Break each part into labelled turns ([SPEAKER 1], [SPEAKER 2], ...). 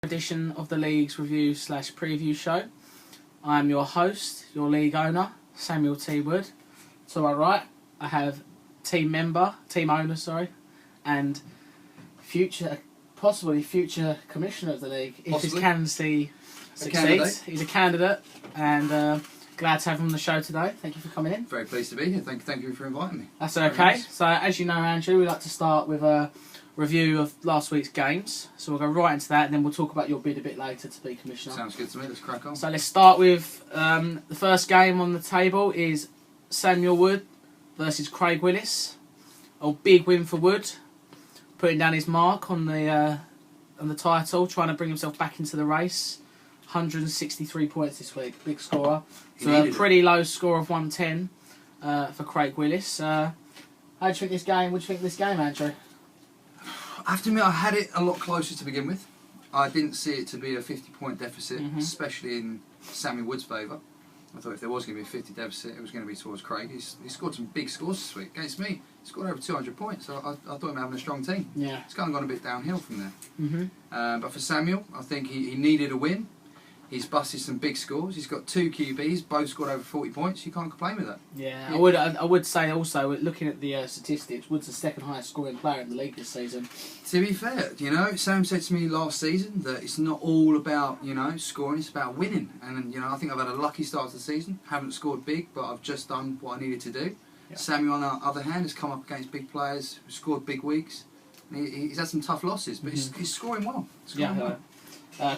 [SPEAKER 1] edition of the League's review / preview show. I am your host, your league owner, Samuel T. Wood. To my right, I have team owner, and possibly future commissioner of the league if his candidacy succeeds. He's a candidate, and glad to have him on the show today. Thank you for coming in.
[SPEAKER 2] Very pleased to be here. Thank you for inviting me.
[SPEAKER 1] That's okay. So, as you know, Andrew, we like to start with a review of last week's games. So we'll go right into that, and then we'll talk about your bid a bit later to be commissioner.
[SPEAKER 2] Sounds good to me. Let's crack on.
[SPEAKER 1] So let's start with the first game on the table is Samuel Wood versus Craig Willis. A big win for Wood, putting down his mark on the title, trying to bring himself back into the race. 163 points this week, big scorer. So a pretty low score of 110 for Craig Willis. How do you think this game? What do you think of this game, Andrew?
[SPEAKER 2] I have to admit, I had it a lot closer to begin with. I didn't see it to be a 50-point deficit, especially in Samuel Wood's favour. I thought if there was going to be a 50 deficit, it was going to be towards Craig. He scored some big scores this week against me. He scored over 200 points, so I thought him having a strong team.
[SPEAKER 1] Yeah.
[SPEAKER 2] It's kind of gone a bit downhill from there. But for Samuel, I think he needed a win. He's busted some big scores. He's got 2 QBs, both scored over 40 points. You can't complain with that.
[SPEAKER 1] Yeah, I would say also, looking at the statistics, Wood's the second highest scoring player in the league this season.
[SPEAKER 2] To be fair, Sam said to me last season that it's not all about, scoring, it's about winning. And, I think I've had a lucky start to the season. Haven't scored big, but I've just done what I needed to do. Yeah. Samuel, on the other hand, has come up against big players, scored big weeks. He's had some tough losses, but he's scoring well.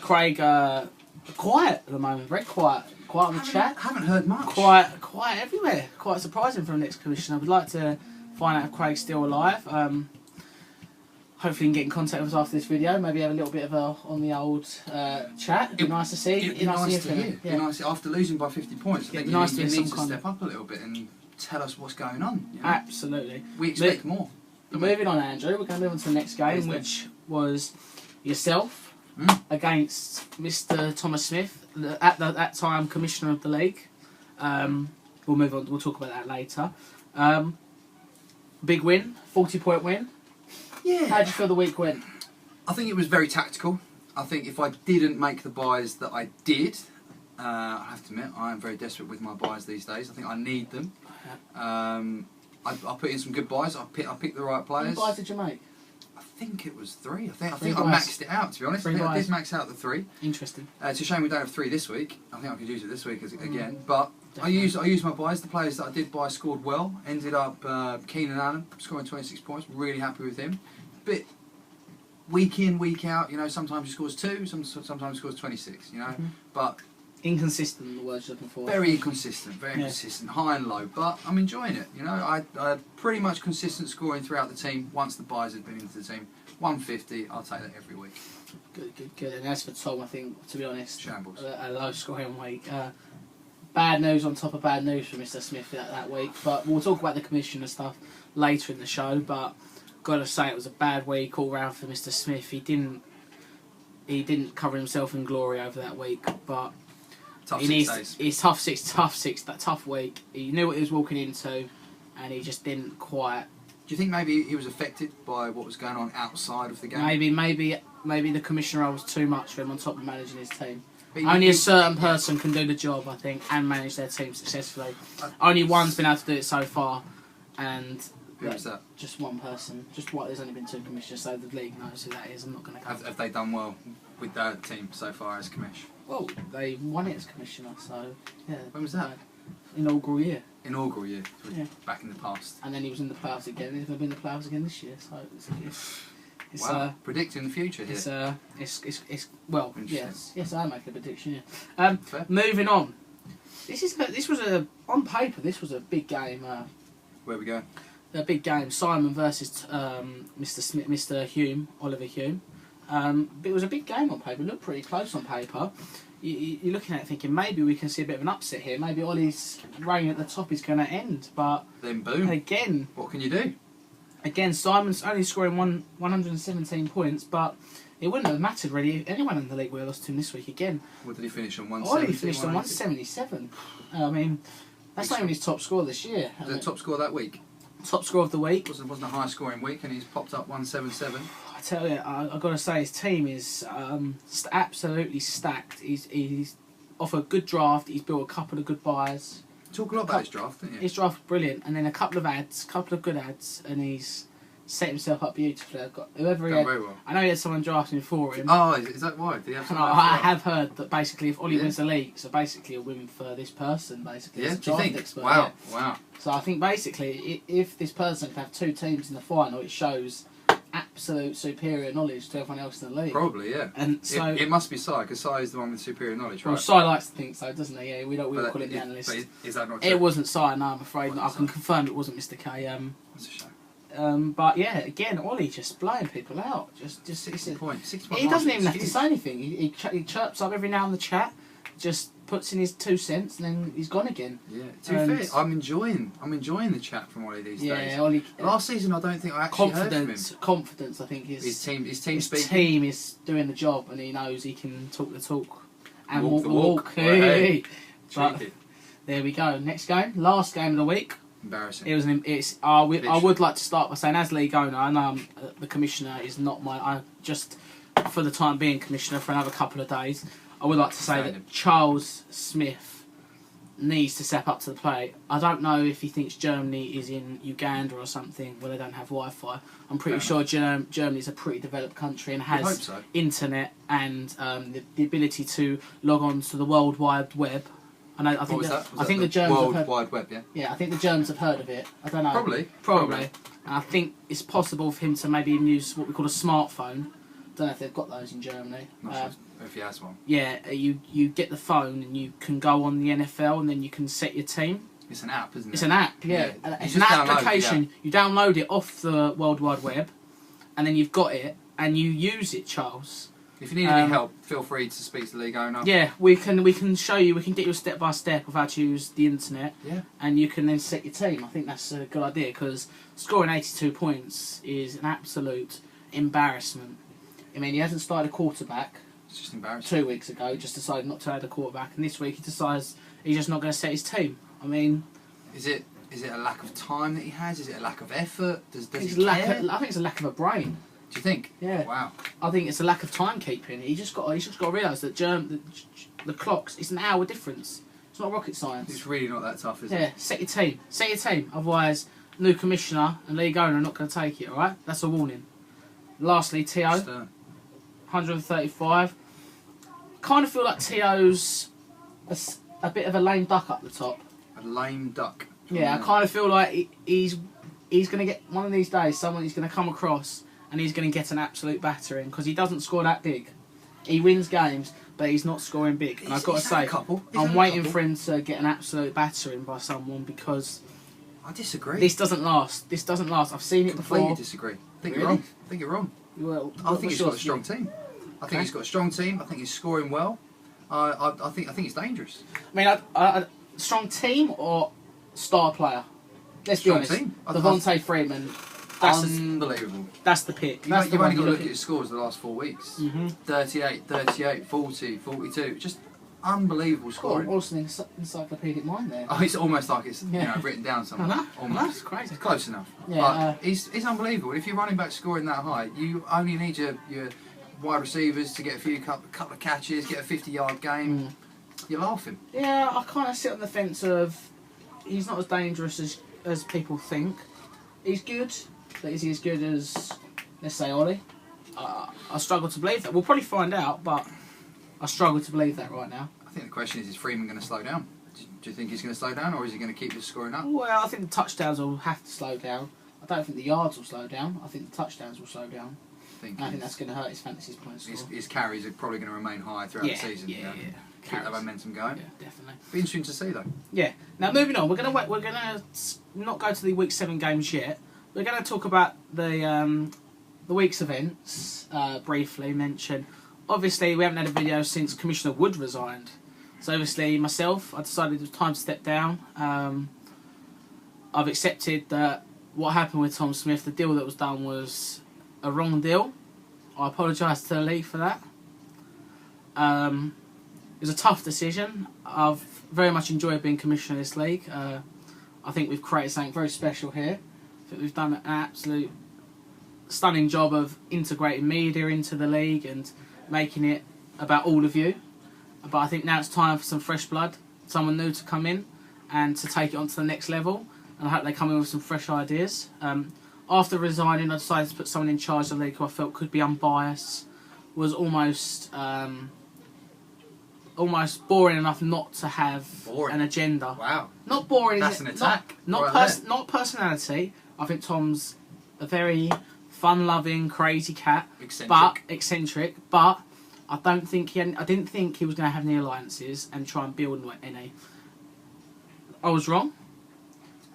[SPEAKER 1] Craig... quiet at the moment, very quiet on the chat.
[SPEAKER 2] Haven't heard much.
[SPEAKER 1] Quiet everywhere. Quite surprising for the next commissioner. I would like to find out if Craig's still alive. Hopefully you can get in contact with us after this video. Maybe have a little bit of on the old chat. It'd be nice to see.
[SPEAKER 2] It'd be nice to hear. Yeah. Nice after losing by 50 points. I think you need to step up a little bit and tell us what's going on.
[SPEAKER 1] Absolutely.
[SPEAKER 2] We expect more.
[SPEAKER 1] Moving on, Andrew. We're going to move on to the next game, which was yourself against Mr. Thomas Smith, at that time commissioner of the league. We'll move on. We'll talk about that later. Big win, 40-point win.
[SPEAKER 2] Yeah.
[SPEAKER 1] How did you feel the week went?
[SPEAKER 2] I think it was very tactical. I think if I didn't make the buys that I did, I have to admit I am very desperate with my buys these days. I think I need them. I put in some good buys. I picked the right players.
[SPEAKER 1] How many buys did you make?
[SPEAKER 2] I think it was 3. I think I maxed it out, to be honest. I did max out the 3.
[SPEAKER 1] Interesting.
[SPEAKER 2] It's a shame we don't have 3 this week. I think I could use it this week again. But definitely. I used my buys. The players that I did buy scored well. Ended up Keenan Allen scoring 26 points. Really happy with him. Bit week in, week out. Sometimes he scores 2. Sometimes he scores 26. But
[SPEAKER 1] inconsistent, the words you're looking for.
[SPEAKER 2] Very inconsistent, consistent, high and low. But I'm enjoying it. I pretty much consistent scoring throughout the team once the buys had been into the team. 150, I'll take that every week.
[SPEAKER 1] Good. And as for Tom, I think, to be honest,
[SPEAKER 2] shambles.
[SPEAKER 1] A low scoring week. Bad news on top of bad news for Mr. Smith that week. But we'll talk about the commissioner stuff later in the show. But got to say, it was a bad week all round for Mr. Smith. He didn't cover himself in glory over that week, but. It's tough week. He knew what he was walking into, and he just didn't quite.
[SPEAKER 2] Do you think maybe he was affected by what was going on outside of the game?
[SPEAKER 1] Maybe the commissioner was too much for him on top of managing his team. Only a certain person can do the job, I think, and manage their team successfully. Only one's been able to do it so far, and
[SPEAKER 2] who was that?
[SPEAKER 1] Just one person. There's only been 2 commissioners, so the league knows who that is. I'm not going to.
[SPEAKER 2] Have they done well with their team so far as commish?
[SPEAKER 1] Well, they won it as commissioner, so yeah.
[SPEAKER 2] When was that?
[SPEAKER 1] Inaugural year.
[SPEAKER 2] Back in the past.
[SPEAKER 1] And then he was in the playoffs again. He's going to be in the playoffs again this year. So it's
[SPEAKER 2] wow. Predicting the future here.
[SPEAKER 1] Yes, I make a prediction. Yeah. Moving on. This was on paper. This was a big game.
[SPEAKER 2] Where we go?
[SPEAKER 1] A big game. Simon versus Mr. Smith, Mr. Hume, Oliver Hume. It was a big game on paper. It looked pretty close on paper. You're looking at it thinking maybe we can see a bit of an upset here. Maybe Ollie's reign at the top is going to end. But
[SPEAKER 2] then boom.
[SPEAKER 1] Again.
[SPEAKER 2] What can you do?
[SPEAKER 1] Again, Simon's only scoring 117 points, but it wouldn't have mattered really if anyone in the league would have lost to him this week again.
[SPEAKER 2] What did he finish on? 170?
[SPEAKER 1] Ollie finished on 177. I mean, that's not even his top score this year.
[SPEAKER 2] The top score that week?
[SPEAKER 1] Top score of the week.
[SPEAKER 2] Wasn't a high scoring week, and he's popped up 177.
[SPEAKER 1] I tell you, I've got to say his team is absolutely stacked. He's off a good draft. He's built a couple of good buys.
[SPEAKER 2] Talk a lot about his draft, didn't you?
[SPEAKER 1] His draft was brilliant, and then a couple of good ads, and he's set himself up beautifully. I've got whoever he
[SPEAKER 2] Done
[SPEAKER 1] had.
[SPEAKER 2] very well.
[SPEAKER 1] I know he had someone drafting for him.
[SPEAKER 2] Oh, is that why? Did he have
[SPEAKER 1] And
[SPEAKER 2] someone
[SPEAKER 1] I
[SPEAKER 2] else?
[SPEAKER 1] have heard that basically if Ollie
[SPEAKER 2] Yeah.
[SPEAKER 1] wins the league, it's basically a win for this person, basically.
[SPEAKER 2] Yeah,
[SPEAKER 1] as a
[SPEAKER 2] do you
[SPEAKER 1] draft
[SPEAKER 2] think?
[SPEAKER 1] expert,
[SPEAKER 2] Wow,
[SPEAKER 1] yeah.
[SPEAKER 2] wow.
[SPEAKER 1] So I think basically if this person can have two teams in the final, it shows absolute superior knowledge to everyone else in the league.
[SPEAKER 2] Probably, yeah.
[SPEAKER 1] And so,
[SPEAKER 2] It must be Sai, because Sai is the one with superior knowledge, right?
[SPEAKER 1] well, Si likes to think so, doesn't he? Yeah, we
[SPEAKER 2] But
[SPEAKER 1] call him the analyst.
[SPEAKER 2] But is that not true?
[SPEAKER 1] It wasn't Si, no, I'm afraid.
[SPEAKER 2] Wasn't
[SPEAKER 1] I can
[SPEAKER 2] Si.
[SPEAKER 1] confirm it wasn't Mr. K.
[SPEAKER 2] That's a shame.
[SPEAKER 1] But yeah, again, Ollie just blowing people out. Just it's,
[SPEAKER 2] 6
[SPEAKER 1] he doesn't even have to say anything. He chirps up every now in the chat, just puts in his 2 cents, and then he's gone again.
[SPEAKER 2] Yeah. To be
[SPEAKER 1] And-
[SPEAKER 2] fair, I'm enjoying the chat from Ollie these days.
[SPEAKER 1] Yeah, Ollie.
[SPEAKER 2] Last season, I don't think I actually heard from him.
[SPEAKER 1] Confidence. I think
[SPEAKER 2] His team
[SPEAKER 1] his
[SPEAKER 2] speaking.
[SPEAKER 1] team is doing the job, and he knows he can talk the talk and
[SPEAKER 2] Walk
[SPEAKER 1] walk
[SPEAKER 2] the
[SPEAKER 1] the
[SPEAKER 2] walk.
[SPEAKER 1] walk.
[SPEAKER 2] Well, hey.
[SPEAKER 1] But
[SPEAKER 2] Cheeky.
[SPEAKER 1] there we go. Next game, last game of the week.
[SPEAKER 2] Embarrassing.
[SPEAKER 1] It was I would like to start by saying, as league owner, I know the commissioner is not I just for the time being commissioner for another couple of days. I would like to say
[SPEAKER 2] Standard.
[SPEAKER 1] that Charles Smith needs to step up to the plate. I don't know if he thinks Germany is in Uganda or something where they don't have Wi-Fi. I'm pretty sure Germany is a pretty developed country and
[SPEAKER 2] I hope
[SPEAKER 1] has
[SPEAKER 2] so.
[SPEAKER 1] internet and the ability to log on to the World Wide Web. I know. I
[SPEAKER 2] What
[SPEAKER 1] think
[SPEAKER 2] was
[SPEAKER 1] that,
[SPEAKER 2] that? Was
[SPEAKER 1] I
[SPEAKER 2] that
[SPEAKER 1] think
[SPEAKER 2] the
[SPEAKER 1] the Germans have
[SPEAKER 2] World
[SPEAKER 1] heard.
[SPEAKER 2] Wide Web, yeah?
[SPEAKER 1] Yeah, I think the Germans have heard of it. I don't know.
[SPEAKER 2] Probably.
[SPEAKER 1] And I think it's possible for him to maybe even use what we call a smartphone. Don't know if they've got those in Germany.
[SPEAKER 2] Not sure if he has one.
[SPEAKER 1] Yeah, you get the phone and you can go on the NFL and then you can set your team.
[SPEAKER 2] It's an app, isn't it?
[SPEAKER 1] It's an app, yeah.
[SPEAKER 2] Yeah.
[SPEAKER 1] And
[SPEAKER 2] You
[SPEAKER 1] it's an
[SPEAKER 2] just download it,
[SPEAKER 1] application. You download it off the World Wide Web, and then you've got it and you use it, Charles.
[SPEAKER 2] If you need any help, feel free to speak to the league owner.
[SPEAKER 1] Yeah, we can show you. We can get you a step by step of how to use the internet.
[SPEAKER 2] Yeah.
[SPEAKER 1] And you can then set your team. I think that's a good idea because scoring 82 points is an absolute embarrassment. I mean, he hasn't started a quarterback
[SPEAKER 2] It's just embarrassing.
[SPEAKER 1] 2 weeks ago. Just decided not to add a quarterback, and this week he decides he's just not going to set his team. I mean,
[SPEAKER 2] Is it a lack of time that he has? Is it a lack of effort? Does
[SPEAKER 1] it's
[SPEAKER 2] he
[SPEAKER 1] I
[SPEAKER 2] care?
[SPEAKER 1] think it's a lack of a brain.
[SPEAKER 2] Do you think?
[SPEAKER 1] Yeah.
[SPEAKER 2] Wow.
[SPEAKER 1] I think it's a lack of timekeeping. He's just got to realise that the clocks. It's an hour difference. It's not rocket science.
[SPEAKER 2] It's really not that tough, is it?
[SPEAKER 1] Yeah, set your team. Set your team. Otherwise, new commissioner and league owner are not going to take it, alright? That's a warning. Lastly, T.O.
[SPEAKER 2] Stern.
[SPEAKER 1] 135. Kind of feel like T.O.'s a bit of a lame duck up the top.
[SPEAKER 2] A lame duck.
[SPEAKER 1] Yeah, I kind of feel like he's going to get, one of these days, someone he's going to come across and he's going to get an absolute battering because he doesn't score that big. He wins games, but he's not scoring big. And I've got to
[SPEAKER 2] He's had a
[SPEAKER 1] say,
[SPEAKER 2] couple. He's
[SPEAKER 1] I'm
[SPEAKER 2] had a
[SPEAKER 1] waiting
[SPEAKER 2] couple.
[SPEAKER 1] for him to get an absolute battering by someone because
[SPEAKER 2] I disagree.
[SPEAKER 1] this doesn't last. This doesn't last. I've seen it
[SPEAKER 2] Completely
[SPEAKER 1] before.
[SPEAKER 2] disagree. I think
[SPEAKER 1] Really?
[SPEAKER 2] you're wrong. I think you're wrong.
[SPEAKER 1] Well,
[SPEAKER 2] I think he's got a
[SPEAKER 1] what's
[SPEAKER 2] strong
[SPEAKER 1] yours?
[SPEAKER 2] team. I
[SPEAKER 1] Okay.
[SPEAKER 2] think he's got a strong team. I think he's scoring well. I think it's dangerous.
[SPEAKER 1] I mean, strong team or star player? Let's be
[SPEAKER 2] Strong
[SPEAKER 1] honest.
[SPEAKER 2] team.
[SPEAKER 1] Devontae Freeman.
[SPEAKER 2] Unbelievable.
[SPEAKER 1] That's the pick.
[SPEAKER 2] You've
[SPEAKER 1] That's
[SPEAKER 2] only
[SPEAKER 1] the
[SPEAKER 2] got
[SPEAKER 1] one
[SPEAKER 2] to
[SPEAKER 1] you
[SPEAKER 2] look
[SPEAKER 1] look
[SPEAKER 2] at
[SPEAKER 1] at.
[SPEAKER 2] his scores the last 4 weeks.
[SPEAKER 1] Mm-hmm.
[SPEAKER 2] 38, 40, 42. Just unbelievable scoring.
[SPEAKER 1] Also, an encyclopedic mind there.
[SPEAKER 2] Oh, it's almost like it's
[SPEAKER 1] Yeah.
[SPEAKER 2] written down
[SPEAKER 1] I
[SPEAKER 2] somewhere.
[SPEAKER 1] know. I know.
[SPEAKER 2] Almost.
[SPEAKER 1] It's crazy.
[SPEAKER 2] It's close enough.
[SPEAKER 1] Yeah,
[SPEAKER 2] But it's unbelievable. If you're running back scoring that high, you only need your wide receivers to get a few couple of catches, get a 50-yard game. You're laughing.
[SPEAKER 1] Yeah, I kind of sit on the fence of he's not as dangerous as people think. He's good, but is he as good as, let's say, Ollie? I struggle to believe that. We'll probably find out, but I struggle to believe that right now.
[SPEAKER 2] I think the question is Freeman going to slow down? Do you think he's going to slow down, or is he going to keep just scoring up?
[SPEAKER 1] Well, I think the touchdowns will have to slow down. I don't think the yards will slow down. I think the touchdowns will slow down. And I think that's going to hurt his fantasy points score.
[SPEAKER 2] His carries are probably going to remain high throughout the season.
[SPEAKER 1] Yeah.
[SPEAKER 2] Keep that momentum going.
[SPEAKER 1] Yeah, definitely.
[SPEAKER 2] Be interesting to see though.
[SPEAKER 1] Yeah. Now moving on, we're gonna not go to the week 7 games yet. We're gonna talk about the week's events briefly. Mention. Obviously, we haven't had a video since Commissioner Wood resigned. So obviously, myself, I decided it was time to step down. I've accepted that what happened with Tom Smith, the deal that was done was a wrong deal. I apologise to the league for that. It was a tough decision. I've very much enjoyed being commissioner of this league. I think we've created something very special here. I think we've done an absolute stunning job of integrating media into the league and making it about all of you. But I think now it's time for some fresh blood, someone new to come in and to take it on to the next level. And I hope they come in with some fresh ideas. After resigning, I decided to put someone in charge of the league who I felt could be unbiased, was almost boring enough not to have an agenda.
[SPEAKER 2] Wow.
[SPEAKER 1] Not boring.
[SPEAKER 2] That's an attack.
[SPEAKER 1] Not personality. I think Tom's a very fun-loving, crazy cat, but eccentric. But I didn't think he was going to have any alliances and try and build any. I was wrong.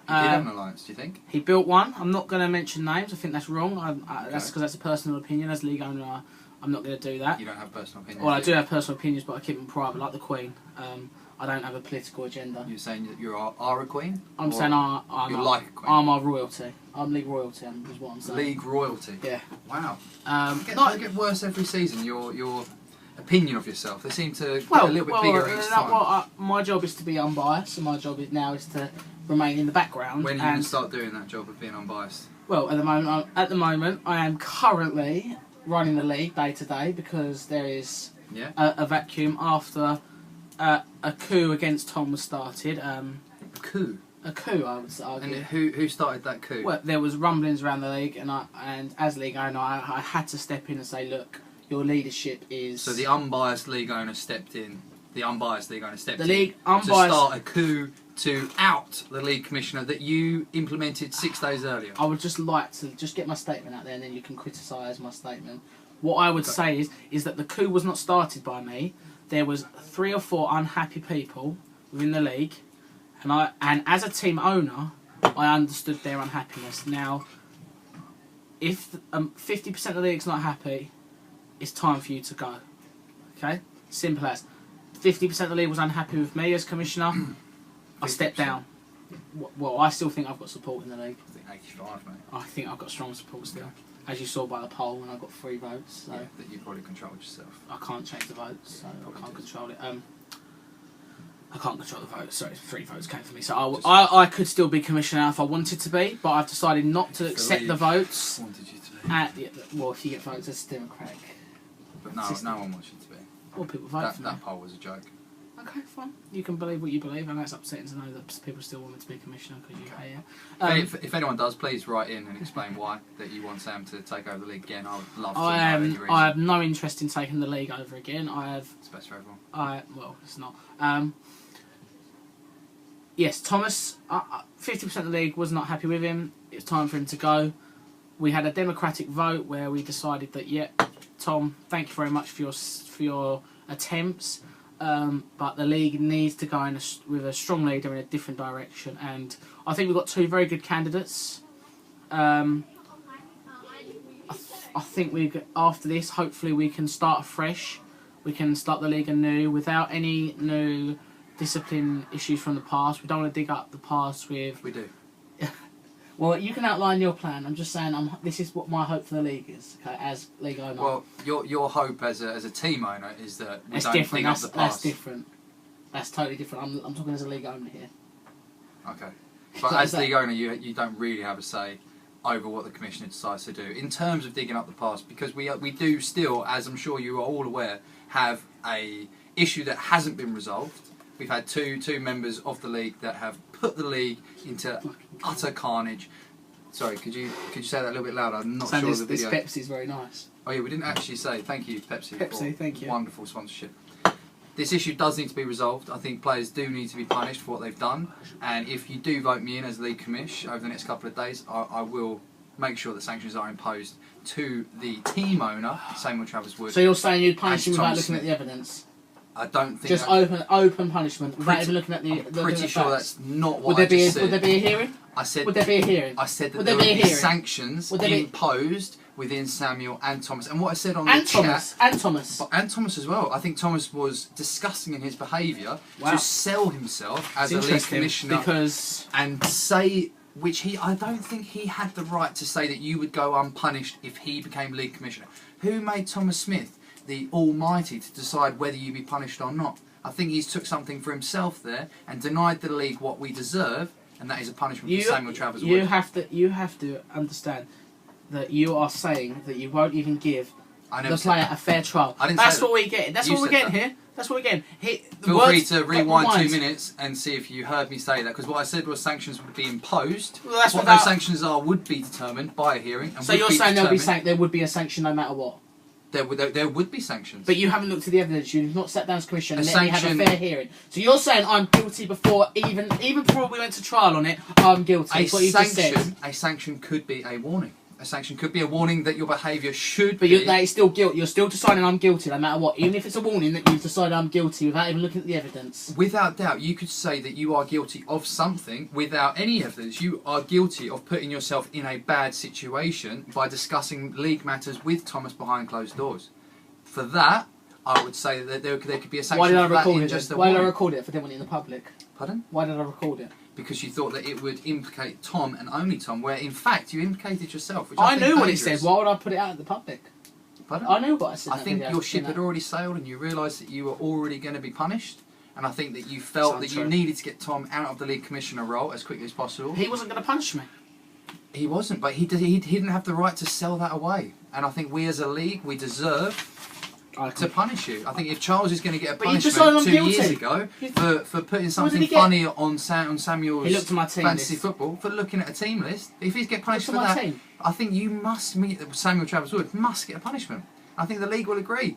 [SPEAKER 2] He did have an alliance, do you think?
[SPEAKER 1] He built one. I'm not going to mention names. I think that's wrong. That's because that's a personal opinion. As league owner, I'm not going to do that.
[SPEAKER 2] You don't have personal opinions?
[SPEAKER 1] Well, I do have personal opinions, but I keep them private, like the Queen. I don't have a political agenda.
[SPEAKER 2] You're saying that you are a queen?
[SPEAKER 1] I'm saying
[SPEAKER 2] you're like a queen?
[SPEAKER 1] I'm our royalty. I'm league royalty, is what I'm saying.
[SPEAKER 2] League royalty?
[SPEAKER 1] Yeah.
[SPEAKER 2] Wow. They get worse every season, your opinion of yourself. They seem to get a little bit bigger each time.
[SPEAKER 1] My job is to be unbiased, and my job is to remain in the background.
[SPEAKER 2] When are you going to start doing that job of being unbiased?
[SPEAKER 1] Well, at the moment, I am currently running the league day to day because there is a vacuum after a coup against Tom was started.
[SPEAKER 2] A coup?
[SPEAKER 1] A coup, I would argue.
[SPEAKER 2] And who started that coup?
[SPEAKER 1] Well, there was rumblings around the league, and as league owner, I had to step in and say, look, your leadership is...
[SPEAKER 2] So the unbiased league owner stepped in. The
[SPEAKER 1] league unbiased...
[SPEAKER 2] to start a coup to out the league commissioner that you implemented 6 days earlier.
[SPEAKER 1] I would just like to get my statement out there, and then you can criticise my statement. What I would say is that the coup was not started by me. There was 3 or 4 unhappy people within the league, and as a team owner, I understood their unhappiness. Now, if 50% of the league's not happy, it's time for you to go. Okay? Simple as. 50% of the league was unhappy with me as commissioner. I stepped down. Well, I still think I've got support in the league.
[SPEAKER 2] I think 85, mate.
[SPEAKER 1] I think I've got strong support still. As you saw by the poll when I got 3 votes. So
[SPEAKER 2] that you probably controlled yourself.
[SPEAKER 1] I can't change the votes, so I can't control it. I can't control the votes. Sorry, 3 votes came for me. So I could still be commissioner if I wanted to be, but I've decided not to accept the votes.
[SPEAKER 2] Wanted you to be.
[SPEAKER 1] Well, if you get votes, it's democratic.
[SPEAKER 2] But no one wants you to be.
[SPEAKER 1] Well, people vote for me.
[SPEAKER 2] That poll was a joke.
[SPEAKER 1] Okay, fine. You can believe what you believe, and that's upsetting to know that people still want me to be commissioner because you hate it.
[SPEAKER 2] If anyone does, please write in and explain why that you want Sam to take over the league again. I would love to know any reason.
[SPEAKER 1] I have no interest in taking the league over again.
[SPEAKER 2] It's best for everyone.
[SPEAKER 1] Well, it's not. Yes, Thomas. 50% of the league was not happy with him. It was time for him to go. We had a democratic vote where we decided that, Tom, thank you very much for your attempts. But the league needs to go with a strong leader in a different direction, and I think we've got 2 very good candidates. I think after this, hopefully, we can start afresh. We can start the league anew without any new discipline issues from the past. We don't want to dig up the past with.
[SPEAKER 2] We do.
[SPEAKER 1] Well, you can outline your plan. I'm just saying, this is what my hope for the league is, okay, as league owner.
[SPEAKER 2] Well, your hope as a team owner is that we don't dig up the past.
[SPEAKER 1] That's different. That's totally different. I'm talking as a league owner here.
[SPEAKER 2] Okay. But as league owner, you don't really have a say over what the commissioner decides to do in terms of digging up the past, because we do still, as I'm sure you are all aware, have a issue that hasn't been resolved. We've had two members of the league that have put the league into utter carnage. Sorry, could you say that a little bit louder? I'm not sure the video.
[SPEAKER 1] This Pepsi is very nice.
[SPEAKER 2] Oh yeah, we didn't actually say thank you, Pepsi for
[SPEAKER 1] thank you.
[SPEAKER 2] Wonderful sponsorship. This issue does need to be resolved. I think players do need to be punished for what they've done. And if you do vote me in as league commish over the next couple of days, I will make sure that sanctions are imposed to the team owner, Samuel Travers Wood.
[SPEAKER 1] So you're saying you'd punish him without looking at the evidence?
[SPEAKER 2] I don't think
[SPEAKER 1] just open punishment without even looking at the.
[SPEAKER 2] Pretty sure that's not what I just said.
[SPEAKER 1] Would there be a hearing?
[SPEAKER 2] I said.
[SPEAKER 1] Would there be a hearing?
[SPEAKER 2] I said that there would be sanctions imposed within Samuel and Thomas. And what I said on the chat.
[SPEAKER 1] And Thomas.
[SPEAKER 2] And Thomas as well. I think Thomas was disgusting in his behaviour to sell himself as a league commissioner and say. I don't think he had the right to say that you would go unpunished if he became league commissioner. Who made Thomas Smith the almighty to decide whether you be punished or not? I think he's took something for himself there and denied the league what we deserve, and that is a punishment for Samuel Travers Wood.
[SPEAKER 1] You have to understand, that you are saying that you won't even give
[SPEAKER 2] I never
[SPEAKER 1] the
[SPEAKER 2] said
[SPEAKER 1] player
[SPEAKER 2] that.
[SPEAKER 1] a fair trial.
[SPEAKER 2] I didn't
[SPEAKER 1] That's
[SPEAKER 2] say
[SPEAKER 1] what we're getting. That's
[SPEAKER 2] You
[SPEAKER 1] what we're
[SPEAKER 2] said
[SPEAKER 1] getting
[SPEAKER 2] that.
[SPEAKER 1] here. That's what we're getting.
[SPEAKER 2] Feel free to rewind 2 minutes and see if you heard me say that, because what I said was sanctions would be imposed.
[SPEAKER 1] Well, that's
[SPEAKER 2] what
[SPEAKER 1] without-
[SPEAKER 2] those sanctions are would be determined by a hearing. And
[SPEAKER 1] So
[SPEAKER 2] would
[SPEAKER 1] you're
[SPEAKER 2] be
[SPEAKER 1] saying
[SPEAKER 2] determined-
[SPEAKER 1] there would be a sanction no matter what?
[SPEAKER 2] there would be sanctions.
[SPEAKER 1] But you haven't looked at the evidence. You've not sat down as commission and
[SPEAKER 2] A
[SPEAKER 1] let me have a
[SPEAKER 2] sanction-
[SPEAKER 1] fair hearing. So you're saying I'm guilty before even before we went to trial on it. I'm guilty.
[SPEAKER 2] a
[SPEAKER 1] That's what you just said.
[SPEAKER 2] sanction could be a warning. A sanction could be a warning that your behaviour should
[SPEAKER 1] But
[SPEAKER 2] be.
[SPEAKER 1] that is still guilt. You're still deciding I'm guilty no matter what. Even if it's a warning that you've decided I'm guilty without even looking at the evidence.
[SPEAKER 2] Without doubt, you could say that you are guilty of something without any evidence. You are guilty of putting yourself in a bad situation by discussing league matters with Thomas behind closed doors. For that, I would say that there could be a sanction
[SPEAKER 1] Why did I
[SPEAKER 2] for that
[SPEAKER 1] record
[SPEAKER 2] in
[SPEAKER 1] it?
[SPEAKER 2] just a
[SPEAKER 1] Why did I
[SPEAKER 2] warning.
[SPEAKER 1] record it if I didn't want it in the public?
[SPEAKER 2] Pardon?
[SPEAKER 1] Why did I record it?
[SPEAKER 2] Because you thought that it would implicate Tom and only Tom, where in fact you implicated yourself. Which
[SPEAKER 1] I
[SPEAKER 2] think
[SPEAKER 1] knew what it
[SPEAKER 2] dangerous.
[SPEAKER 1] said. Why would I put it out in the public?
[SPEAKER 2] Pardon?
[SPEAKER 1] I knew what I said.
[SPEAKER 2] I
[SPEAKER 1] in that
[SPEAKER 2] think
[SPEAKER 1] video.
[SPEAKER 2] your ship
[SPEAKER 1] You
[SPEAKER 2] had
[SPEAKER 1] know.
[SPEAKER 2] already sailed and you realised that you were already going to be punished. And I think that you felt
[SPEAKER 1] Sounds
[SPEAKER 2] that you
[SPEAKER 1] true.
[SPEAKER 2] needed to get Tom out of the league commissioner role as quickly as possible.
[SPEAKER 1] He wasn't going to punish me.
[SPEAKER 2] He wasn't, but he didn't have the right to sell that away. And I think we as a league, we deserve to punish you. I think if Charles is going to get a
[SPEAKER 1] But you
[SPEAKER 2] punishment
[SPEAKER 1] decided I'm
[SPEAKER 2] 2 years
[SPEAKER 1] guilty.
[SPEAKER 2] ago
[SPEAKER 1] You-
[SPEAKER 2] for putting
[SPEAKER 1] did
[SPEAKER 2] something
[SPEAKER 1] he get?
[SPEAKER 2] funny on Samuel's
[SPEAKER 1] He looked at my team
[SPEAKER 2] fantasy
[SPEAKER 1] list.
[SPEAKER 2] football, for looking at a team list, if he's get punished
[SPEAKER 1] Look
[SPEAKER 2] for
[SPEAKER 1] at my
[SPEAKER 2] that,
[SPEAKER 1] team.
[SPEAKER 2] I think you must meet Samuel Travers-Wood must get a punishment. I think the league will agree.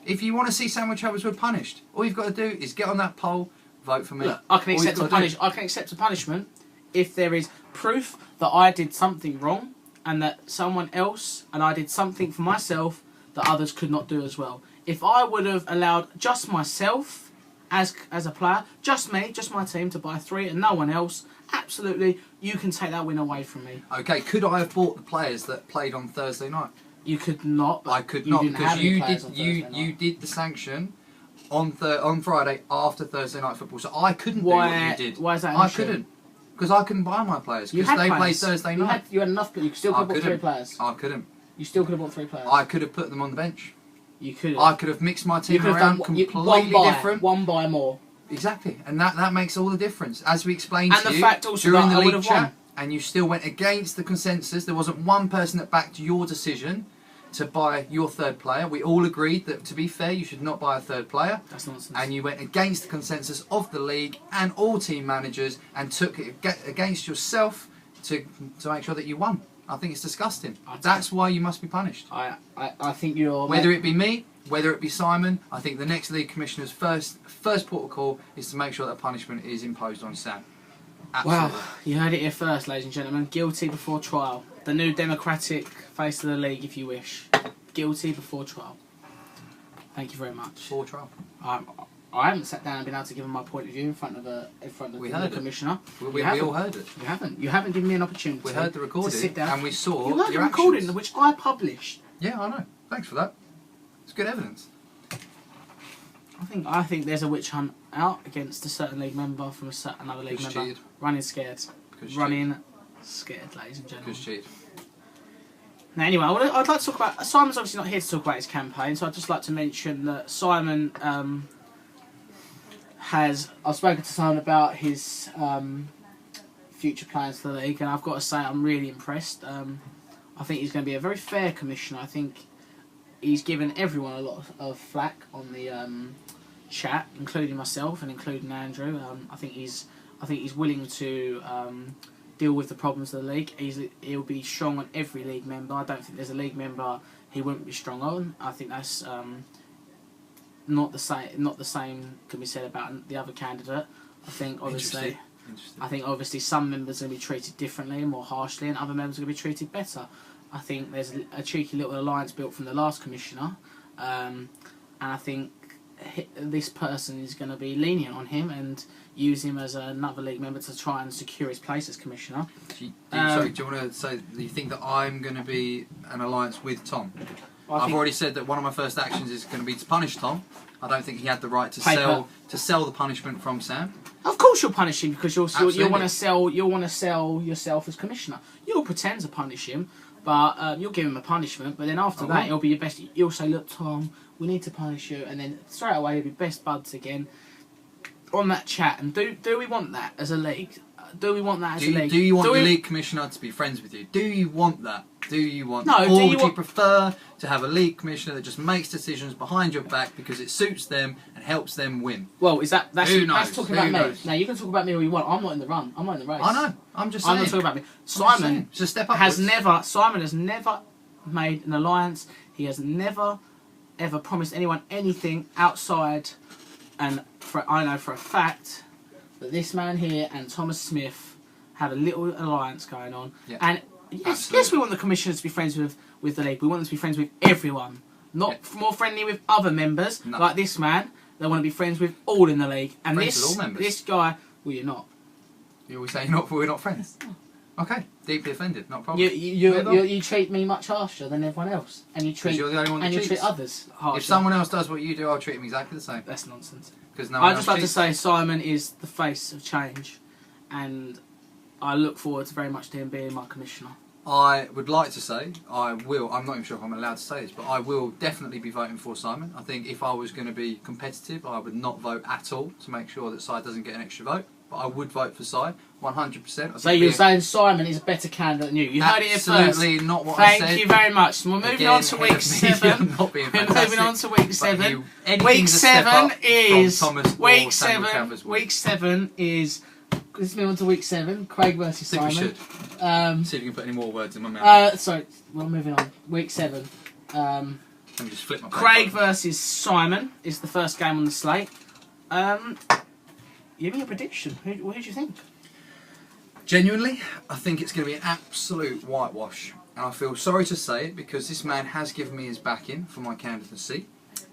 [SPEAKER 2] If you want to see Samuel Travers-Wood punished, all you've got to do is get on that poll, vote for me.
[SPEAKER 1] Look, I can
[SPEAKER 2] All
[SPEAKER 1] accept
[SPEAKER 2] you've
[SPEAKER 1] a
[SPEAKER 2] got to do.
[SPEAKER 1] I can accept a punishment if there is proof that I did something wrong and that someone else and I did something for myself that others could not do as well. If I would have allowed just myself as a player, just me, just my team to buy 3 and no one else, absolutely, you can take that win away from me.
[SPEAKER 2] Okay, could I have bought the players that played on Thursday night?
[SPEAKER 1] You could not. But
[SPEAKER 2] I could
[SPEAKER 1] you
[SPEAKER 2] not,
[SPEAKER 1] didn't
[SPEAKER 2] because
[SPEAKER 1] have any
[SPEAKER 2] you
[SPEAKER 1] players
[SPEAKER 2] did
[SPEAKER 1] on
[SPEAKER 2] you
[SPEAKER 1] Thursday
[SPEAKER 2] you
[SPEAKER 1] night.
[SPEAKER 2] did the sanction on Friday after Thursday night football, so I couldn't do what you did.
[SPEAKER 1] Why is that an
[SPEAKER 2] I
[SPEAKER 1] issue?
[SPEAKER 2] couldn't, because I couldn't buy my players
[SPEAKER 1] You
[SPEAKER 2] because
[SPEAKER 1] had
[SPEAKER 2] they played
[SPEAKER 1] players.
[SPEAKER 2] Thursday
[SPEAKER 1] You
[SPEAKER 2] night.
[SPEAKER 1] had enough, but you still could
[SPEAKER 2] I
[SPEAKER 1] have bought 3
[SPEAKER 2] couldn't.
[SPEAKER 1] players.
[SPEAKER 2] I couldn't.
[SPEAKER 1] You still could have bought 3 players.
[SPEAKER 2] I could have put them on the bench.
[SPEAKER 1] You could have.
[SPEAKER 2] I could have mixed my
[SPEAKER 1] You
[SPEAKER 2] team
[SPEAKER 1] could have
[SPEAKER 2] around
[SPEAKER 1] done
[SPEAKER 2] completely different.
[SPEAKER 1] One buy more.
[SPEAKER 2] Exactly, and that makes all the difference. As we explained
[SPEAKER 1] And
[SPEAKER 2] to
[SPEAKER 1] the
[SPEAKER 2] you
[SPEAKER 1] fact also
[SPEAKER 2] during
[SPEAKER 1] that
[SPEAKER 2] the
[SPEAKER 1] I would
[SPEAKER 2] league
[SPEAKER 1] have won.
[SPEAKER 2] chat, and you still went against the consensus. There wasn't one person that backed your decision to buy your 3rd player. We all agreed that, to be fair, you should not buy a 3rd player.
[SPEAKER 1] That's nonsense.
[SPEAKER 2] And you went against the consensus of the league and all team managers and took it against yourself to make sure that you won. I think it's disgusting. That's why you must be punished.
[SPEAKER 1] I think you're...
[SPEAKER 2] Whether it be me, whether it be Simon, I think the next league commissioner's first port of call is to make sure that punishment is imposed on Sam. Absolutely.
[SPEAKER 1] Wow, you heard it here first, ladies and gentlemen. Guilty before trial. The new democratic face of the league, if you wish. Guilty before trial. Thank you very much.
[SPEAKER 2] Before trial.
[SPEAKER 1] I haven't sat down and been able to give my point of view in front of
[SPEAKER 2] We
[SPEAKER 1] the
[SPEAKER 2] heard it.
[SPEAKER 1] commissioner.
[SPEAKER 2] We all heard it.
[SPEAKER 1] You haven't. You haven't given me an opportunity.
[SPEAKER 2] We heard the
[SPEAKER 1] to
[SPEAKER 2] recording
[SPEAKER 1] sit down.
[SPEAKER 2] and we saw
[SPEAKER 1] You heard
[SPEAKER 2] your
[SPEAKER 1] the recording,
[SPEAKER 2] actions.
[SPEAKER 1] which I published.
[SPEAKER 2] Yeah, I know. Thanks for that. It's good evidence.
[SPEAKER 1] I think there's a witch hunt out against a certain league member from another league
[SPEAKER 2] Because
[SPEAKER 1] member.
[SPEAKER 2] cheated.
[SPEAKER 1] Running scared.
[SPEAKER 2] Because
[SPEAKER 1] Running scared, ladies and gentlemen.
[SPEAKER 2] Because cheated.
[SPEAKER 1] Now, anyway, I'd like to talk about... Simon's obviously not here to talk about his campaign, so I'd just like to mention that Simon has... I've spoken to Simon about his future plans for the league, and I've got to say I'm really impressed. I think he's going to be a very fair commissioner. I think he's given everyone a lot of flack on the chat, including myself and including Andrew. I think he's willing to... deal with the problems of the league. He'll be strong on every league member. I don't think there's a league member he wouldn't be strong on. I think that's not the same. Not the same can be said about the other candidate. I think obviously,
[SPEAKER 2] Interesting.
[SPEAKER 1] some members are going to be treated differently and more harshly, and other members are going to be treated better. I think there's a cheeky little alliance built from the last commissioner, and I think this person is going to be lenient on him and use him as another league member to try and secure his place as commissioner.
[SPEAKER 2] Do you want to say that you think that I'm going to be an alliance with Tom? I've already said that one of my first actions is going to be to punish Tom. I don't think he had the right to sell the punishment from Sam.
[SPEAKER 1] Of course, you'll punish him because you
[SPEAKER 2] Absolutely.
[SPEAKER 1] want to sell yourself as commissioner. You'll pretend to punish him, but you'll give him a punishment. But then after that, it'll be your best. You'll say, "Look, Tom, we need to punish you," and then straight away you'll be best buds again on that chat. And do we want that as a league? Do we want that as a
[SPEAKER 2] Do
[SPEAKER 1] league?
[SPEAKER 2] you want
[SPEAKER 1] Do
[SPEAKER 2] the
[SPEAKER 1] we-
[SPEAKER 2] league commissioner to be friends with you? Do you want that? Do you want
[SPEAKER 1] No,
[SPEAKER 2] that?
[SPEAKER 1] do
[SPEAKER 2] Or
[SPEAKER 1] you
[SPEAKER 2] would you
[SPEAKER 1] want-
[SPEAKER 2] prefer to have a league commissioner that just makes decisions behind your back because it suits them and helps them win?
[SPEAKER 1] Well, that's
[SPEAKER 2] Who knows?
[SPEAKER 1] that's talking about
[SPEAKER 2] Who
[SPEAKER 1] me.
[SPEAKER 2] knows?
[SPEAKER 1] Now you can talk about me all you want. I'm not in the run. I'm not in the race.
[SPEAKER 2] I know. I'm just
[SPEAKER 1] I'm
[SPEAKER 2] saying.
[SPEAKER 1] not talking about me.
[SPEAKER 2] I'm just
[SPEAKER 1] Simon
[SPEAKER 2] saying. It's a step
[SPEAKER 1] has
[SPEAKER 2] upwards.
[SPEAKER 1] Simon has never made an alliance. He has never ever promised anyone anything outside. And I know for a fact that this man here and Thomas Smith have a little alliance going on.
[SPEAKER 2] Yeah.
[SPEAKER 1] And yes, we want the commissioners to be friends with the league. We want them to be friends with everyone, not more friendly with other members
[SPEAKER 2] No.
[SPEAKER 1] like this man. They want to be friends with all in the league. And
[SPEAKER 2] Friends with all members.
[SPEAKER 1] this guy, well, you're not.
[SPEAKER 2] You always say we're not friends. Okay, deeply offended. Not a problem. Move on.
[SPEAKER 1] You treat me much harsher than everyone else, and you
[SPEAKER 2] 'Cause
[SPEAKER 1] treat
[SPEAKER 2] you're the only one that
[SPEAKER 1] and you
[SPEAKER 2] cheats.
[SPEAKER 1] treat others harsher.
[SPEAKER 2] If someone else does what you do, I'll treat them exactly the same.
[SPEAKER 1] That's nonsense.
[SPEAKER 2] Because no one
[SPEAKER 1] I'd just
[SPEAKER 2] else
[SPEAKER 1] like to
[SPEAKER 2] cheats.
[SPEAKER 1] say Simon is the face of change, and I look forward to very much to him being my commissioner.
[SPEAKER 2] I would like to say, I'm not even sure if I'm allowed to say this, but I will definitely be voting for Simon. I think if I was going to be competitive, I would not vote at all to make sure that Si doesn't get an extra vote. But I would vote for Si, 100%.
[SPEAKER 1] So you're saying Simon is a better candidate than you? You heard it here first.
[SPEAKER 2] Absolutely not what I said.
[SPEAKER 1] Thank you very much. We're moving
[SPEAKER 2] Again,
[SPEAKER 1] on to week
[SPEAKER 2] head of media
[SPEAKER 1] 7.
[SPEAKER 2] not being
[SPEAKER 1] We're
[SPEAKER 2] fantastic,
[SPEAKER 1] moving on to week
[SPEAKER 2] but
[SPEAKER 1] 7.
[SPEAKER 2] you- anything's
[SPEAKER 1] Week
[SPEAKER 2] a step
[SPEAKER 1] 7
[SPEAKER 2] up
[SPEAKER 1] is
[SPEAKER 2] from Thomas or
[SPEAKER 1] week
[SPEAKER 2] Samuel
[SPEAKER 1] 7.
[SPEAKER 2] Travers' week.
[SPEAKER 1] Week 7 is. Let's move on to week 7. Craig versus
[SPEAKER 2] I think
[SPEAKER 1] Simon.
[SPEAKER 2] we should. See if you can put any more words in my mouth.
[SPEAKER 1] Sorry, we're moving on. Week 7.
[SPEAKER 2] Let me just flip my
[SPEAKER 1] Craig
[SPEAKER 2] paper.
[SPEAKER 1] versus Simon is the first game on the slate. Give me a prediction. Who do you think?
[SPEAKER 2] Genuinely, I think it's going to be an absolute whitewash. And I feel sorry to say it because this man has given me his backing for my candidacy.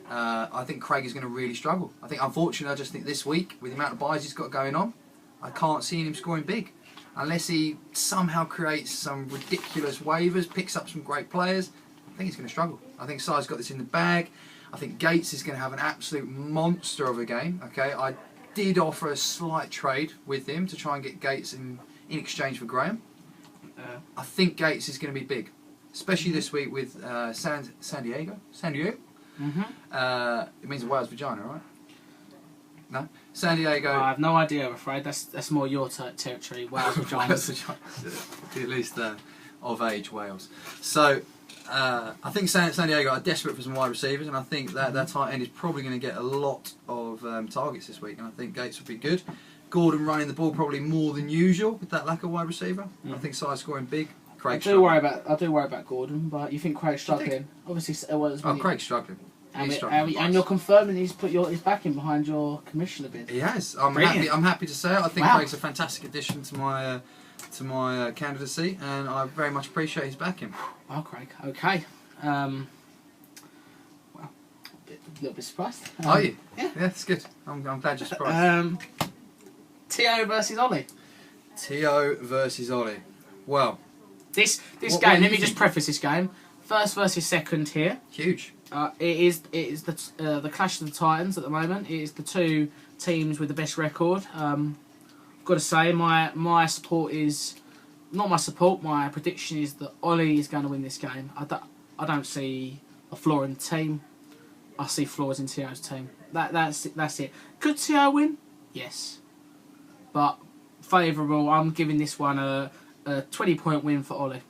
[SPEAKER 2] I think Craig is going to really struggle. I think, unfortunately, I just think this week, with the amount of buys he's got going on, I can't see him scoring big. Unless he somehow creates some ridiculous waivers, picks up some great players, I think he's going to struggle. I think Si's got this in the bag. I think Gates is going to have an absolute monster of a game. Okay, I did offer a slight trade with him to try and get Gates in exchange for Graham. I think Gates is going to be big, especially this week with San Diego. San Diego. It means a whale's vagina, right? No, San Diego.
[SPEAKER 1] I have no idea. I'm afraid that's more your territory. Wales
[SPEAKER 2] Wales
[SPEAKER 1] vaginas.
[SPEAKER 2] vaginas. At least of age Wales. So I think San Diego are desperate for some wide receivers, and I think that their tight end is probably going to get a lot of targets this week. And I think Gates will be good. Gordon running the ball probably more than usual with that lack of wide receiver. I think Si scoring big.
[SPEAKER 1] I
[SPEAKER 2] Craig
[SPEAKER 1] do worry about Gordon, but you think Craig's struggling? Obviously,
[SPEAKER 2] Craig's struggling. He's struggling.
[SPEAKER 1] and you're confirming he's put his backing behind your commissioner bid.
[SPEAKER 2] He has. I'm
[SPEAKER 1] Brilliant.
[SPEAKER 2] happy to say it. I think
[SPEAKER 1] Wow.
[SPEAKER 2] Craig's a fantastic addition to my candidacy, and I very much appreciate his backing.
[SPEAKER 1] Well, Craig. Okay. Well, a little bit surprised.
[SPEAKER 2] Are you?
[SPEAKER 1] Yeah.
[SPEAKER 2] Yeah, it's good. I'm glad you're surprised.
[SPEAKER 1] T.O. versus Ollie.
[SPEAKER 2] T.O. versus Ollie. Well,
[SPEAKER 1] This
[SPEAKER 2] What
[SPEAKER 1] game.
[SPEAKER 2] do
[SPEAKER 1] Let
[SPEAKER 2] you
[SPEAKER 1] me just
[SPEAKER 2] think?
[SPEAKER 1] preface this game. First versus second here.
[SPEAKER 2] huge.
[SPEAKER 1] It is the clash of the Titans at the moment. It is the two teams with the best record. Got to say, my support is not my support. My prediction is that Ollie is going to win this game. I don't see a flaw in the team. I see flaws in T.O.'s team. That's it. Could T.O. win? Yes, but favourable. I'm giving this one a 20-point win for Ollie.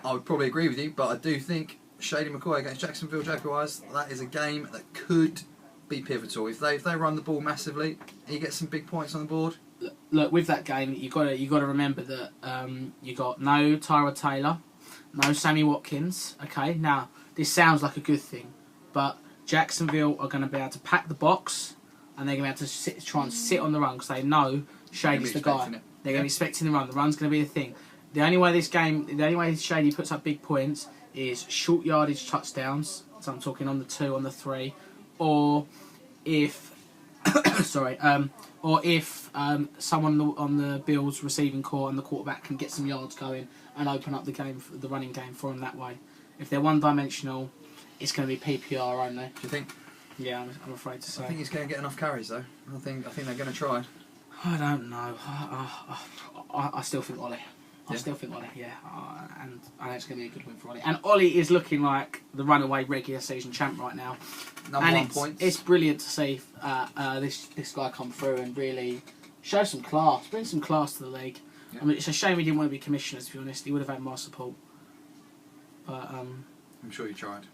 [SPEAKER 2] I would probably agree with you, but I do think Shady McCoy against Jacksonville Jaguars, that is a game that could be pivotal. If they run the ball massively, he gets some big points on the board.
[SPEAKER 1] Look, with that game, you got to remember that you got no Tyrod Taylor, no Sammy Watkins. Okay, now this sounds like a good thing, but Jacksonville are going to be able to pack the box, and they're going to be able to try and sit on the run because they know Shady's the guy.
[SPEAKER 2] expecting it.
[SPEAKER 1] They're going to be expecting the run. The run's going to be the thing. The only way Shady puts up big points is short yardage touchdowns. So I'm talking on the 2, on the 3, or if someone on the Bills receiving core and the quarterback can get some yards going and open up the running game for them that way. If they're one-dimensional, it's going to be PPR only.
[SPEAKER 2] Do you think?
[SPEAKER 1] Yeah, I'm afraid to say.
[SPEAKER 2] I think he's going to get enough carries though. I think they're going to try.
[SPEAKER 1] I don't know. I still think Ollie. I
[SPEAKER 2] Yeah.
[SPEAKER 1] still think Ollie, yeah. And I think it's going to be a good win for Ollie. And Ollie is looking like the runaway regular season champ right now.
[SPEAKER 2] Number
[SPEAKER 1] and
[SPEAKER 2] one
[SPEAKER 1] it's,
[SPEAKER 2] points.
[SPEAKER 1] it's brilliant to see this guy come through and really Show some class. Bring some class to the league.
[SPEAKER 2] Yeah.
[SPEAKER 1] I mean, it's a shame he didn't want to be commissioner, to be honest. He would have had my support. But
[SPEAKER 2] I'm sure you tried.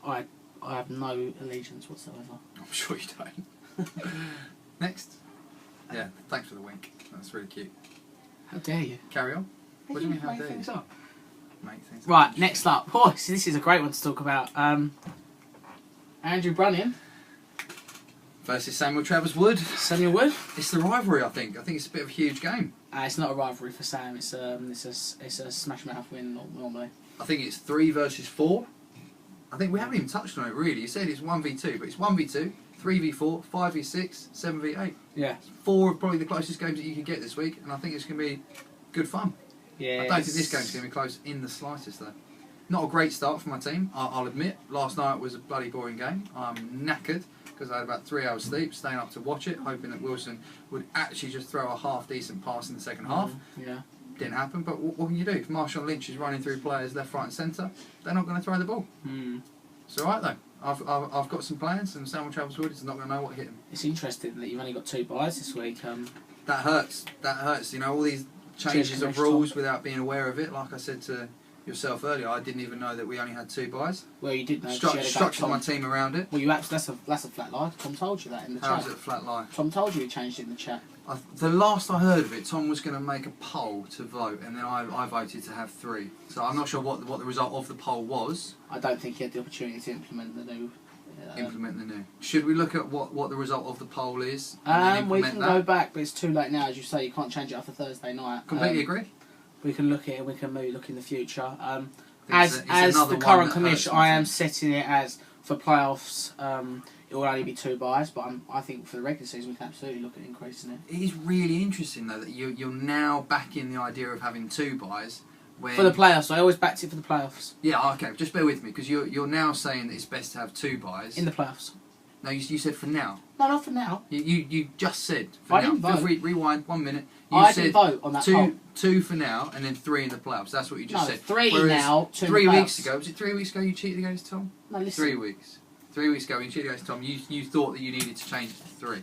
[SPEAKER 1] I have no allegiance whatsoever.
[SPEAKER 2] I'm sure you don't. Next. Yeah, thanks for the wink. That's really cute.
[SPEAKER 1] How dare you?
[SPEAKER 2] Carry on. What do you mean, how
[SPEAKER 1] Make
[SPEAKER 2] dare you?
[SPEAKER 1] things up.
[SPEAKER 2] Make things up.
[SPEAKER 1] Right, next up. Oh, this is a great one to talk about. Andrew Brunnion.
[SPEAKER 2] Versus Samuel Travers Wood.
[SPEAKER 1] Samuel Wood.
[SPEAKER 2] It's the rivalry, I think. I think it's a bit of a huge game.
[SPEAKER 1] It's not a rivalry for Sam. It's a smash mouth win normally.
[SPEAKER 2] I think it's 3 versus 4. I think we haven't even touched on it really. You said it's 1v2, but it's 1v2, 3v4, 5v6, 7v8.
[SPEAKER 1] Yeah.
[SPEAKER 2] 4 of probably the closest games that you can get this week, and I think it's going to be good fun.
[SPEAKER 1] Yeah.
[SPEAKER 2] I don't think this game's going to be close in the slightest, though. Not a great start for my team, I'll admit. Last night was a bloody boring game. I'm knackered because I had about 3 hours sleep, staying up to watch it, hoping that Wilson would actually just throw a half-decent pass in the second half.
[SPEAKER 1] Yeah.
[SPEAKER 2] Didn't happen, but what can you do? If Marshawn Lynch is running through players left, right and centre, they're not going to throw the ball. It's alright though. I've got some plans, and Samuel Travers Wood is not going to know what hit him.
[SPEAKER 1] It's interesting that you've only got 2 buys this week.
[SPEAKER 2] That hurts. That hurts. You know, all these changes of rules without being aware of it. Like I said to yourself earlier, I didn't even know that we only had 2 buys.
[SPEAKER 1] Well, you did know.
[SPEAKER 2] Structured my team around it.
[SPEAKER 1] Well, that's a flat lie. Tom told you that in the
[SPEAKER 2] How
[SPEAKER 1] chat.
[SPEAKER 2] is it a flat lie?
[SPEAKER 1] Tom told you he changed it in the chat.
[SPEAKER 2] The last I heard of it, Tom was going to make a poll to vote, and then I voted to have 3. So I'm not sure what the result of the poll was.
[SPEAKER 1] I don't think he had the opportunity to implement the new.
[SPEAKER 2] Implement the new. Should we look at what the result of the poll is?
[SPEAKER 1] We can go back, but it's too late now. As you say, you can't change it after Thursday night.
[SPEAKER 2] Completely agree.
[SPEAKER 1] We can look at it and we can maybe look in the future.
[SPEAKER 2] It's
[SPEAKER 1] As
[SPEAKER 2] another
[SPEAKER 1] the
[SPEAKER 2] one
[SPEAKER 1] current
[SPEAKER 2] that
[SPEAKER 1] commission,
[SPEAKER 2] hurts
[SPEAKER 1] I am
[SPEAKER 2] me.
[SPEAKER 1] setting it as for playoffs. It will only be 2 buys, but I think for the regular season we can absolutely look at increasing it.
[SPEAKER 2] It is really interesting though that you're now backing the idea of having 2 buys. When
[SPEAKER 1] For the playoffs, I always backed it for the playoffs.
[SPEAKER 2] Yeah, okay, just bear with me because you're now saying that it's best to have 2 buys.
[SPEAKER 1] In the playoffs.
[SPEAKER 2] No, you said for now.
[SPEAKER 1] No, not for now.
[SPEAKER 2] You just said for
[SPEAKER 1] I
[SPEAKER 2] now.
[SPEAKER 1] didn't vote.
[SPEAKER 2] Rewind 1 minute. You
[SPEAKER 1] I
[SPEAKER 2] said
[SPEAKER 1] didn't vote on that poll.
[SPEAKER 2] 2 for now and then 3 in the playoffs. That's what you just
[SPEAKER 1] No,
[SPEAKER 2] said.
[SPEAKER 1] 3
[SPEAKER 2] Whereas
[SPEAKER 1] now, 2 in the
[SPEAKER 2] 3 weeks
[SPEAKER 1] playoffs.
[SPEAKER 2] ago, was it 3 weeks ago you cheated against Tom?
[SPEAKER 1] No, listen.
[SPEAKER 2] 3 weeks. 3 weeks ago when you cheated against Tom, you thought that you needed to change it to 3.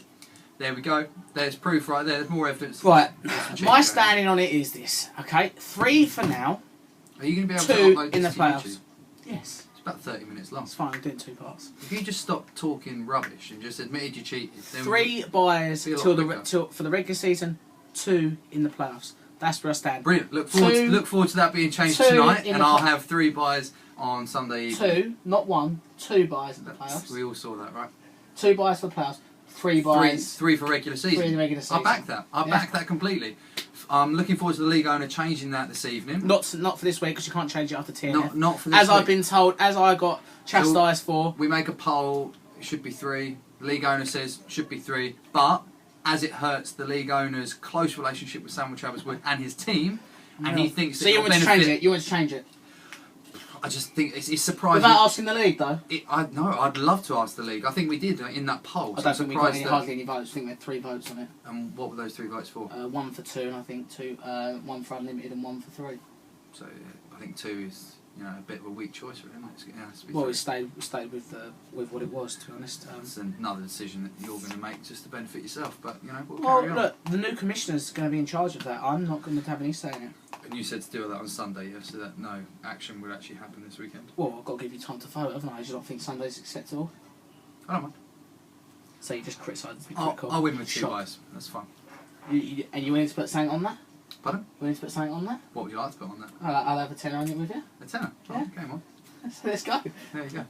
[SPEAKER 2] There we go. There's proof right there. There's more evidence.
[SPEAKER 1] Right.
[SPEAKER 2] There's some cheating
[SPEAKER 1] My
[SPEAKER 2] going
[SPEAKER 1] standing on it is this. Okay, 3 for now.
[SPEAKER 2] on. Are you going to be able
[SPEAKER 1] 2
[SPEAKER 2] to upload
[SPEAKER 1] in the
[SPEAKER 2] this to
[SPEAKER 1] playoffs.
[SPEAKER 2] YouTube?
[SPEAKER 1] Yes.
[SPEAKER 2] It's about 30 minutes long.
[SPEAKER 1] That's fine. I'm doing 2 parts.
[SPEAKER 2] If you just stop talking rubbish and just admitted you cheated, then
[SPEAKER 1] 3 buys
[SPEAKER 2] Be a lot quicker.
[SPEAKER 1] for the regular season. 2 in the playoffs. That's where I stand.
[SPEAKER 2] Brilliant. Look forward to that being changed
[SPEAKER 1] 2
[SPEAKER 2] tonight,
[SPEAKER 1] in
[SPEAKER 2] and
[SPEAKER 1] the
[SPEAKER 2] I'll
[SPEAKER 1] pla-
[SPEAKER 2] have 3 buys on Sunday evening.
[SPEAKER 1] 2, not 1. 2 buys in the playoffs.
[SPEAKER 2] We all saw that, right?
[SPEAKER 1] 2 buys for the playoffs. 3 buys.
[SPEAKER 2] 3 for regular season.
[SPEAKER 1] 3 in the regular season.
[SPEAKER 2] I back that. I back that completely. I'm looking forward to the league owner changing that this evening.
[SPEAKER 1] Not for this week because you can't change it after TNF.
[SPEAKER 2] Not for this
[SPEAKER 1] As
[SPEAKER 2] week.
[SPEAKER 1] I've been told, as I got chastised for.
[SPEAKER 2] We make a poll. It should be 3. The league owner says should be 3, but as it hurts the league owner's close relationship with Samuel Travers Wood and his team, and he thinks that
[SPEAKER 1] So you
[SPEAKER 2] it'll
[SPEAKER 1] want to change
[SPEAKER 2] benefit.
[SPEAKER 1] it? You want to change it?
[SPEAKER 2] I just think it's surprising.
[SPEAKER 1] Without asking the league, though?
[SPEAKER 2] I'd love to ask the league. I think we did in that poll.
[SPEAKER 1] I
[SPEAKER 2] So
[SPEAKER 1] don't think we got
[SPEAKER 2] surprised
[SPEAKER 1] hardly any votes. I think we had 3 votes on it.
[SPEAKER 2] And what were those 3 votes for?
[SPEAKER 1] 1 for 2, and I think 1 for unlimited and 1 for 3.
[SPEAKER 2] So I think 2 is a bit of a weak choice for him. It has to be
[SPEAKER 1] Well,
[SPEAKER 2] 3.
[SPEAKER 1] we stayed with what it was, to be honest.
[SPEAKER 2] It's another decision that you're going to make just to benefit yourself. But we'll
[SPEAKER 1] Well,
[SPEAKER 2] carry on.
[SPEAKER 1] look, the new commissioner's going to be in charge of that. I'm not going to have any say in it.
[SPEAKER 2] And you said to do that on Sunday, yeah, so that no action would actually happen this weekend.
[SPEAKER 1] Well, I've got to give you time to vote, haven't I? You don't think Sunday's acceptable?
[SPEAKER 2] I don't mind.
[SPEAKER 1] So you just criticise me.
[SPEAKER 2] I'll win with 2
[SPEAKER 1] Shock.
[SPEAKER 2] buys. That's fine.
[SPEAKER 1] And you willing to put something on that?
[SPEAKER 2] Pardon?
[SPEAKER 1] You willing to put something on that?
[SPEAKER 2] What would you like to put on that?
[SPEAKER 1] I'll have a tenner on it with you.
[SPEAKER 2] A tenner.
[SPEAKER 1] Yeah.
[SPEAKER 2] Oh, game on.
[SPEAKER 1] Let's go.
[SPEAKER 2] There you go.